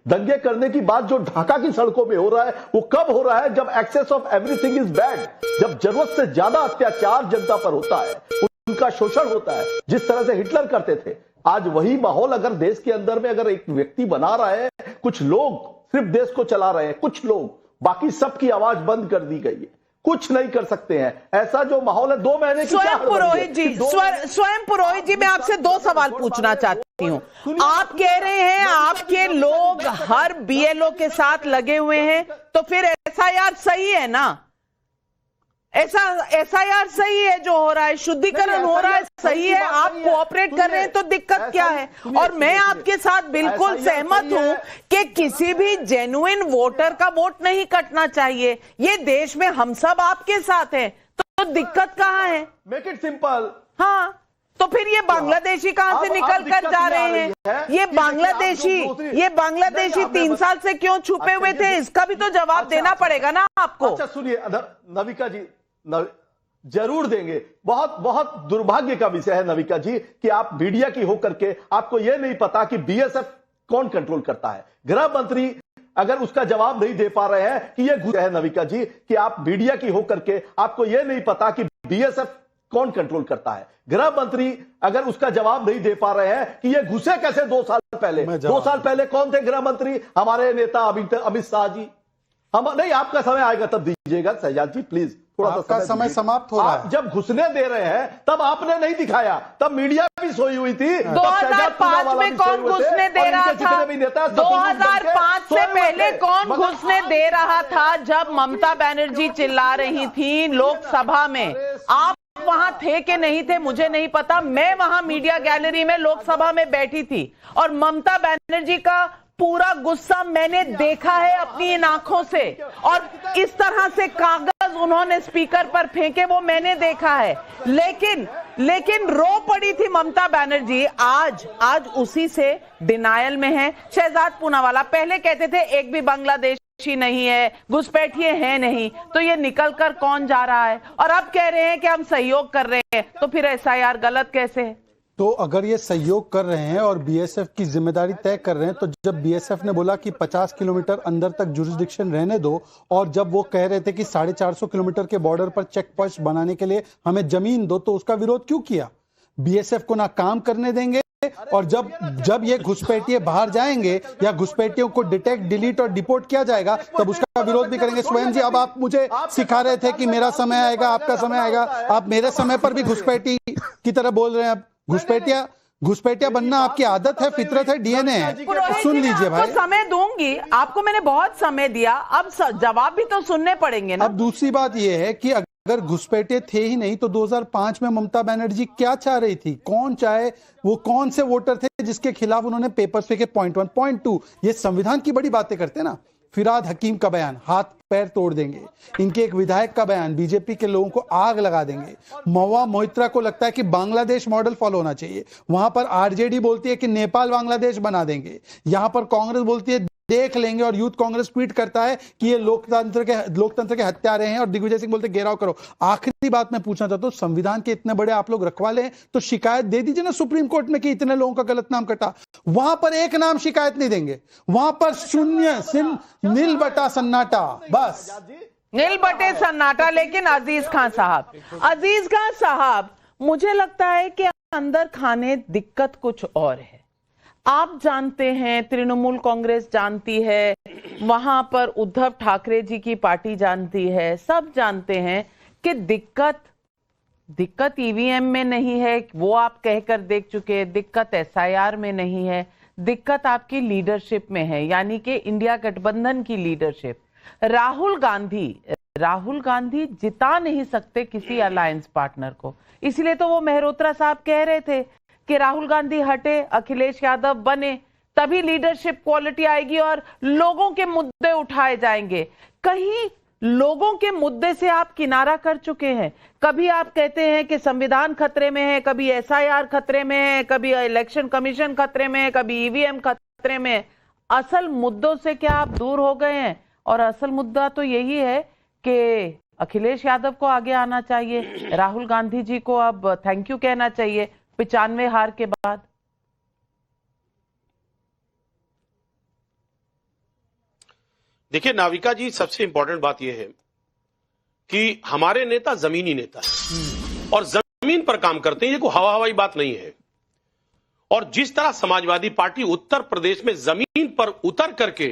दंगे करने की बात जो ढाका की सड़कों में हो रहा है वो कब हो रहा है? जब excess of everything is bad, जब जरूरत से ज्यादा अत्याचार जनता पर होता है, उनका शोषण होता है, जिस तरह से हिटलर करते थे। आज वही माहौल अगर देश के अंदर में अगर एक व्यक्ति बना रहा है, कुछ लोग सिर्फ देश को चला रहे हैं, कुछ लोग, बाकी सबकी आवाज बंद कर दी गई है, कुछ नहीं कर सकते हैं। ऐसा जो माहौल है 2 महीने की स्वयं पुरोहित जी मैं आपसे 2 सवाल पूछना चाहती हूं। आप कह रहे हैं आपके लोग हर बीएलओ के साथ लगे हुए हैं, तो फिर एसआईआर सही है ना? एसआईआर सही है जो हो रहा है, शुद्धिकरण हो रहा है, सही है, आप कोऑपरेट कर रहे हैं, तो दिक्कत क्या है? और मैं आपके साथ बिल्कुल सहमत हूं कि किसी भी जेन्युइन वोटर का वोट नहीं कटना चाहिए। ये देश में हम सब आपके साथ हैं, तो दिक्कत कहां है? Make it simple. हाँ, तो फिर ये बांग्लादेशी कहां से निकल कर जा रहे हैं? ये बांग्लादेशी 3 साल से क्यों छुपे हुए थे? इसका भी तो जवाब देना पड़ेगा ना आपको। अच्छा सुनिए नविका जी, जरूर देंगे। बहुत बहुत दुर्भाग्य का विषय है नविका जी कि आप मीडिया की होकर के आपको यह नहीं पता कि बीएसएफ कौन कंट्रोल करता है। गृह मंत्री अगर उसका जवाब नहीं दे पा रहे हैं कि यह घुस है नविका जी कि आप मीडिया की होकर के आपको यह नहीं पता कि बीएसएफ कौन कंट्रोल करता है। गृह मंत्री अगर उसका जवाब नहीं दे पा रहे हैं कि ये घुसे कैसे 2 साल पहले। 2 साल पहले कौन थे गृह मंत्री? हमारे नेता अमित शाह जी। हम नहीं, आपका समय आएगा तब दीजिएगा शहजाद जी, प्लीज थोड़ा सा समय समाप्त हो रहा है। जब घुसने दे रहे हैं तब आपने नहीं दिखाया, तब मीडिया भी सोई हुई थी। 2005 में कौन घुसने दे रहा था? 2005 से पहले कौन घुसने दे रहा था? जब ममता बनर्जी चिल्ला रही थी लोकसभा में, आप वहां थे कि नहीं थे मुझे नहीं पता। मैं वहां मीडिया गैलरी में लोकसभा में बैठी थी और ममता बनर्जी का पूरा गुस्सा मैंने देखा है अपनी इन आंखों से, और इस तरह से कागज उन्होंने स्पीकर पर फेंके वो मैंने देखा है। लेकिन रो पड़ी थी ममता बनर्जी। आज उसी से डिनायल में है। शहजाद पूनावाला पहले कहते थे एक भी बांग्लादेशी नहीं है, घुसपैठिए हैं नहीं, तो ये निकल कर कौन जा रहा है? और अब कह रहे हैं कि हम सहयोग कर रहे हैं, तो फिर एसआईआर गलत कैसे है? तो अगर ये सहयोग कर रहे हैं और बीएसएफ की जिम्मेदारी तय कर रहे हैं, तो जब बीएसएफ ने बोला कि 50 किलोमीटर अंदर तक जुरिस्डिक्शन रहने दो, और जब वो कह रहे थे कि 450 किलोमीटर के बॉर्डर पर चेक पोस्ट बनाने के लिए हमें जमीन दो, तो उसका विरोध क्यों किया? बीएसएफ को ना काम करने देंगे, और जब ये घुसपैठिए बाहर जाएंगे या घुसपैठियोयों को डिटेक्ट, डिलीट और डिपोर्ट किया जाएगा, तब उसका विरोध भी करेंगे। स्वयं जी, अब आप मुझे सिखा रहे थे कि मेरा समय आएगा, आपका समय आएगा। आप मेरे समय पर भी घुसपैठी की तरह बोल रहे हैं। अब घुसपैठिया बनना आपकी आदत है, फितरत है, डीएनए है। सुन लीजिए भाई, समय दूंगी आपको, मैंने बहुत समय दिया, अब जवाब भी तो सुनने पड़ेंगे ना। अब दूसरी बात यह है कि अगर घुसपैठे थे ही नहीं तो 2005 में ममता बनर्जी क्या चाह रही थी? कौन चाहे, वो कौन से वोटर थे जिसके खिलाफ उन्होंने पेपर्स फेंके? पॉइंट 1। पॉइंट 2, ये संविधान की बड़ी बातें करते हैं ना। फिराद हकीम का बयान, हाथ पैर तोड़ देंगे। इनके एक विधायक का बयान, बीजेपी के लोगों को आग लगा देंगे। महुआ मोइत्रा को लगता है कि बांग्लादेश मॉडल फॉलो होना चाहिए। वहां पर आरजेडी बोलती है कि नेपाल बांग्लादेश बना देंगे। यहां पर कांग्रेस बोलती है देख लेंगे, और यूथ कांग्रेस ट्वीट करता है कि ये लोकतंत्र के हत्यारे हैं, और दिग्विजय सिंह बोलते घेराव करो। आखिरी बात मैं पूछना चाहता हूं, संविधान के इतने बड़े आप लोग रखवाले हैं, तो शिकायत दे दीजिए ना सुप्रीम कोर्ट में कि इतने लोगों का गलत नाम कटा। वहां पर एक नाम शिकायत नहीं देंगे, वहां पर शून्य, नील बटा सन्नाटा, बस नील बटे सन्नाटा। लेकिन अजीज खान साहब, मुझे लगता है कि अंदर खाने दिक्कत कुछ और है। आप जानते हैं, तृणमूल कांग्रेस जानती है, वहां पर उद्धव ठाकरे जी की पार्टी जानती है, सब जानते हैं कि दिक्कत ईवीएम में नहीं है, वो आप कहकर देख चुके हैं। दिक्कत एसआईआर में नहीं है, दिक्कत आपकी लीडरशिप में है, यानी कि इंडिया गठबंधन की लीडरशिप। राहुल गांधी जिता नहीं सकते किसी अलायंस पार्टनर को, इसलिए तो वो मेहरोत्रा साहब कह रहे थे कि राहुल गांधी हटे, अखिलेश यादव बने, तभी लीडरशिप क्वालिटी आएगी और लोगों के मुद्दे उठाए जाएंगे। कहीं लोगों के मुद्दे से आप किनारा कर चुके हैं। कभी आप कहते हैं कि संविधान खतरे में है, कभी एसआईआर खतरे में है, कभी इलेक्शन कमीशन खतरे में है, कभी ईवीएम खतरे में है। असल मुद्दों से क्या आप दूर हो गए हैं? और असल मुद्दा तो यही है कि अखिलेश यादव को आगे आना चाहिए, राहुल गांधी जी को अब थैंक यू कहना चाहिए 95 हार के बाद। देखिए नाविका जी, सबसे इंपॉर्टेंट बात यह है कि हमारे नेता जमीनी नेता है और जमीन पर काम करते हैं। ये कोई हवा हवाई बात नहीं है। और जिस तरह समाजवादी पार्टी उत्तर प्रदेश में जमीन पर उतर करके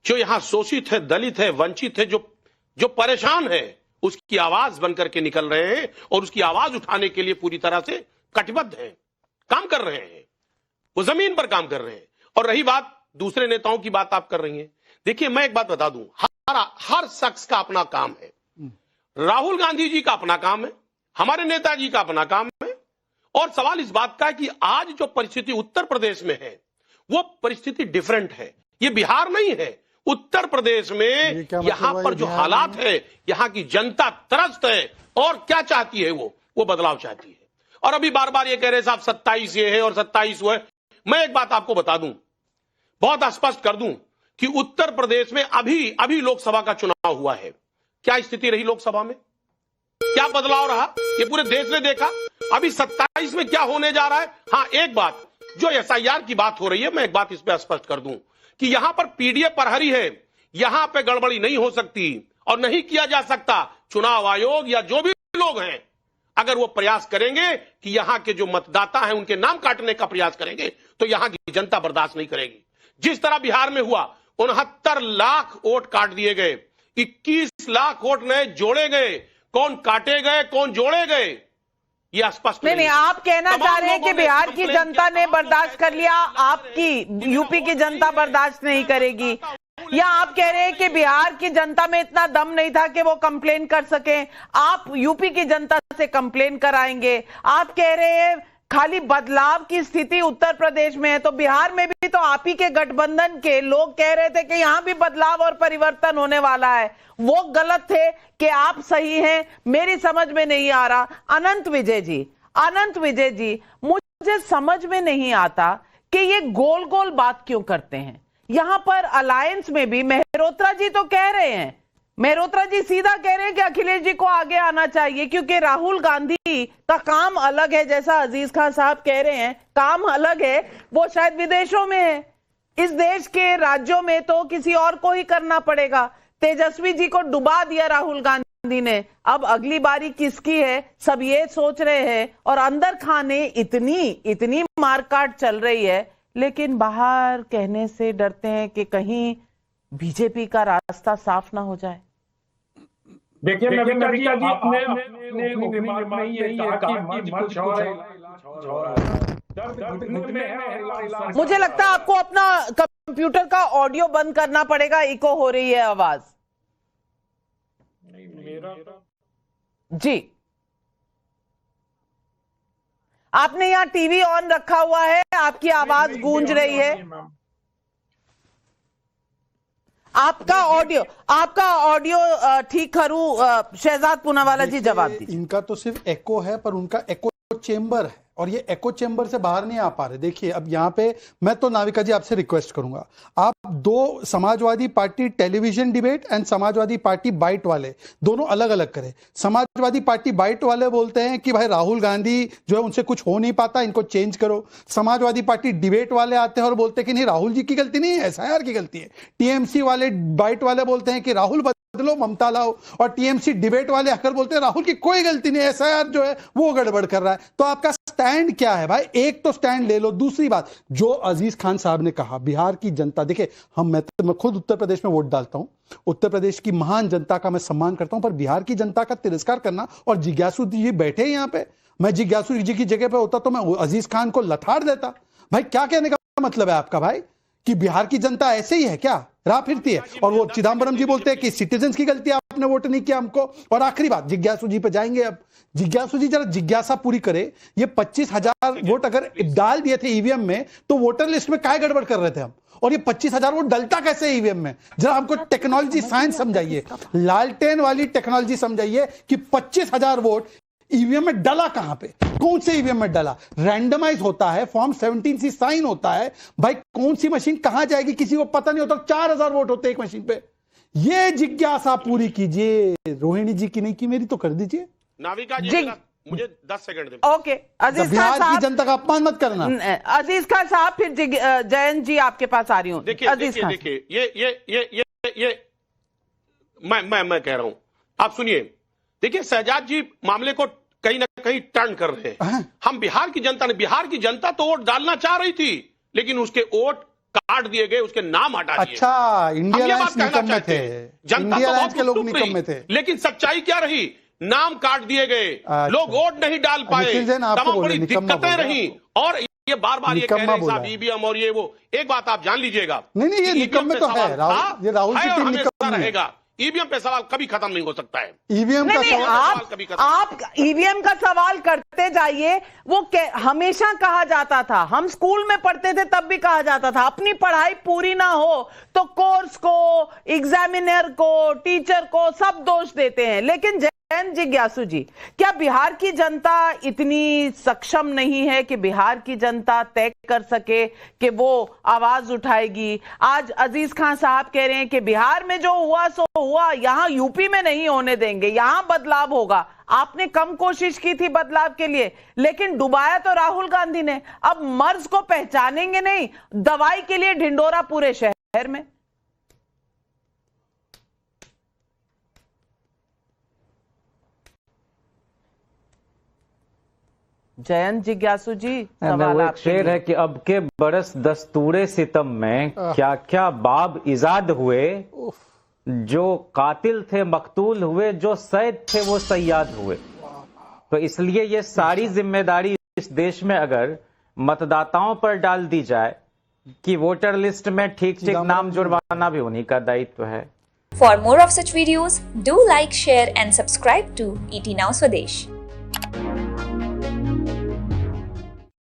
जो यहां शोषित है, दलित है, वंचित है, जो परेशान है, उसकी आवाज बनकर के निकल रहे हैं और उसकी आवाज उठाने के लिए पूरी तरह से कटिबद्ध हैं, काम कर रहे हैं, वो जमीन पर काम कर रहे हैं। और रही बात दूसरे नेताओं की बात आप कर रही हैं, देखिए मैं एक बात बता दूं, हर शख्स का अपना काम है। राहुल गांधी जी का अपना काम है, हमारे नेताजी का अपना काम है। और सवाल इस बात का है कि आज जो परिस्थिति उत्तर प्रदेश में है वो परिस्थिति डिफरेंट है। ये बिहार नहीं है, उत्तर प्रदेश में यहां पर जो हालात है, यहां की जनता त्रस्त है और क्या चाहती है, वो बदलाव चाहती है। और अभी बार बार ये कह रहे साहब 27 ये है और 27 वो है। मैं एक बात आपको बता दूं, बहुत स्पष्ट कर दूं कि उत्तर प्रदेश में अभी लोकसभा का चुनाव हुआ है। क्या स्थिति रही लोकसभा में, क्या बदलाव रहा, ये पूरे देश ने देखा। अभी 27 में क्या होने जा रहा है। हाँ, एक बात जो एसआईआर की बात हो रही है, मैं एक बात इस पे स्पष्ट कर दूं कि यहां पर पीडीए प्रहरी है, यहां पे गड़बड़ी नहीं हो सकती और नहीं किया जा सकता। चुनाव आयोग या जो भी लोग हैं, अगर वो प्रयास करेंगे कि यहां के जो मतदाता हैं उनके नाम काटने का प्रयास करेंगे, तो यहां की जनता बर्दाश्त नहीं करेगी। जिस तरह बिहार में हुआ, 69 लाख वोट काट दिए गए, 21 लाख वोट नए जोड़े गए। कौन काटे गए, कौन जोड़े गए, ये स्पष्ट नहीं, आप कहना चाह रहे हैं कि बिहार की जनता ने बर्दाश्त कर लिया, आपकी यूपी की जनता बर्दाश्त नहीं करेगी, या आप कह रहे हैं कि बिहार की जनता में इतना दम नहीं था कि वो कंप्लेन कर सके, आप यूपी की जनता से कंप्लेन कराएंगे। आप कह रहे हैं खाली बदलाव की स्थिति उत्तर प्रदेश में है, तो बिहार में भी तो आप ही के गठबंधन के लोग कह रहे थे कि यहां भी बदलाव और परिवर्तन होने वाला है। वो गलत थे कि आप सही हैं, मेरी समझ में नहीं आ रहा। अनंत विजय जी, मुझे समझ में नहीं आता कि ये गोल गोल बात क्यों करते हैं। यहां पर अलायंस में भी मेहरोत्रा जी तो कह रहे हैं, मेहरोत्रा जी सीधा कह रहे हैं कि अखिलेश जी को आगे आना चाहिए, क्योंकि राहुल गांधी का काम अलग है। जैसा अजीज खान साहब कह रहे हैं, काम अलग है, वो शायद विदेशों में है, इस देश के राज्यों में तो किसी और को ही करना पड़ेगा। तेजस्वी जी को डुबा दिया राहुल गांधी ने, अब अगली बारी किसकी है, सब ये सोच रहे हैं। और अंदर खाने इतनी मारकाट चल रही है, लेकिन बाहर कहने से डरते हैं कि कहीं बीजेपी का रास्ता साफ ना हो जाए। देखिए नविका जी, आपने अपने रिमार्क में यही कहा कि कुछ और है। मुझे लगता है आपको अपना कंप्यूटर का ऑडियो बंद करना पड़ेगा, इको हो रही है आवाज। जी, आपने यहां टीवी ऑन रखा हुआ है, आपकी आवाज गूंज रही है। आपका ऑडियो ठीक करूं, शहजाद पूनावाला जी जवाब दीजिए। इनका तो सिर्फ एको है, पर उनका एको चेंबर है और ये एको चेंबर से बाहर नहीं आ पा रहे। देखिए अब यहाँ पे मैं तो नाविका जी आपसे रिक्वेस्ट करूंगा, आप दो Samajwadi Party television debate and Samajwadi Party bite वाले दोनों अलग अलग करें। समाजवादी पार्टी बाइट वाले बोलते हैं कि भाई राहुल गांधी जो है उनसे कुछ हो नहीं पाता, इनको चेंज करो। समाजवादी पार्टी डिबेट वाले आते हैं और बोलते हैं कि नहीं, राहुल जी की गलती नहीं है, एसआईआर की गलती है। टीएमसी वाले बाइट वाले बोलते हैं कि राहुल बदलो, ममता लाओ। और टीएमसी डिबेट वाले आकर बोलते हैं राहुल की कोई गलती नहीं, एसआईआर जो है वो गड़बड़ कर रहा है। तो आपका स्टैंड क्या है भाई, एक तो स्टैंड ले लो। दूसरी बात, जो अजीज खान साहब ने कहा, बिहार की जनता, देखिए मैं खुद उत्तर प्रदेश में वोट डालता हूं, उत्तर प्रदेश की महान जनता का मैं सम्मान करता हूं, पर बिहार की जनता का तिरस्कार करना। और जिज्ञासु जी बैठे हैं यहां पे, मैं जिज्ञासु जी की जगह पे होता तो मैं अजीज खान को लथाड़ देता। भाई क्या कहने का मतलब है आपका भाई, कि बिहार की जनता ऐसे ही है क्या, राह फिरती है? और वो चिदम्बरम जी बोलते हैं कि सिटीजन्स की गलती, आपने वोट नहीं किया हमको। और आखिरी बात, जिज्ञासु जी पे जाएंगे। अब जिज्ञासु जी जरा जिज्ञासा पूरी करे, ये 25,000 वोट अगर डाल दिए थे ईवीएम में, तो वोटर लिस्ट में काय गड़बड़ कर रहे थे हम? और ये 25,000 वोट डलता कैसे ईवीएम में? जरा हमको टेक्नोलॉजी साइंस समझाइए, लालटेन वाली टेक्नोलॉजी समझाइए कि 25,000 वोट ईवीएम में डला कहां पे, कौन से ईवीएम में डला? रैंडमाइज होता है, फॉर्म 17C साइन होता है, भाई कौन सी मशीन कहां जाएगी किसी को पता नहीं होता। 4,000 वोट होते एक मशीन पे। ये जिज्ञासा पूरी कीजिए। रोहिणी जी की नहीं की, मेरी तो कर दीजिए। नाविका जी मुझे 10 सेकंड दे। ओके, अजीज बिहार खान की जनता का अपमान मत करना। अजीज खान साहब, फिर जयंत जी आपके पास आ रही हूँ। देखिए मैं कह रहा हूं, आप सुनिए। देखिए शहजाद जी मामले को कहीं ना कहीं टर्न कर रहे हैं। हम बिहार की जनता तो वोट डालना चाह रही थी, लेकिन उसके वोट काट दिए गए, उसके नाम हटा दिए। अच्छा, इंडिया हम ये बात अलायंस कहना निकम में चाहते थे, हैं। जनता इंडिया तो अलायंस बहुत के लोग उत्सुक निकम रही, में थे, लेकिन सच्चाई क्या रही? नाम काट दिए गए, अच्छा। लोग वोट नहीं डाल पाए, निखिल जैन आपको तमाम बोले, बड़ी निकम्मा दिक्कतें बोले रही। और ये बार बार ये कह निकम्मा रहे हैं साहब बोला। ईवीएम और ये वो। एक बात आप जान लीजिएगा, नहीं, ये कि निकम में EVM तो पे है, सवाल था, ये राहुल की है और टीम हमेशा निकम में है। रहेगा। ईवीएम पे सवाल कभी खत्म नहीं हो सकता है। ईवीएम का नहीं, सवाल आप ईवीएम का सवाल करते जाइए। वो हमेशा कहा जाता था, हम स्कूल में पढ़ते थे तब भी कहा जाता था, अपनी पढ़ाई पूरी ना हो तो कोर्स को, एग्जामिनर को, टीचर को सब दोष देते हैं। लेकिन जयंत जिज्ञासु जी, क्या बिहार की जनता इतनी सक्षम नहीं है कि बिहार की जनता तय कर सके कि वो आवाज उठाएगी? आज अजीज खान साहब कह रहे हैं कि बिहार में जो हुआ सो हुआ, यहां यूपी में नहीं होने देंगे, यहां बदलाव होगा। आपने कम कोशिश की थी बदलाव के लिए, लेकिन डुबाया तो राहुल गांधी ने। अब मर्ज को पहचानेंगे नहीं, दवाई के लिए ढिंडोरा पूरे शहर में। जयंत जिज्ञासु जी, सवाल एक आपके शेर लिए। है कि अब के बरस दस्तूरे सितम में क्या क्या बाब इजाद हुए, जो कातिल थे मकतूल हुए, जो सैद थे वो सयाद हुए। तो इसलिए ये सारी जिम्मेदारी इस देश में अगर मतदाताओं पर डाल दी जाए कि वोटर लिस्ट में ठीक नाम जुड़वाना भी उन्हीं का दायित्व है। For more of such videos, do like, share and subscribe to ET Now Swadesh.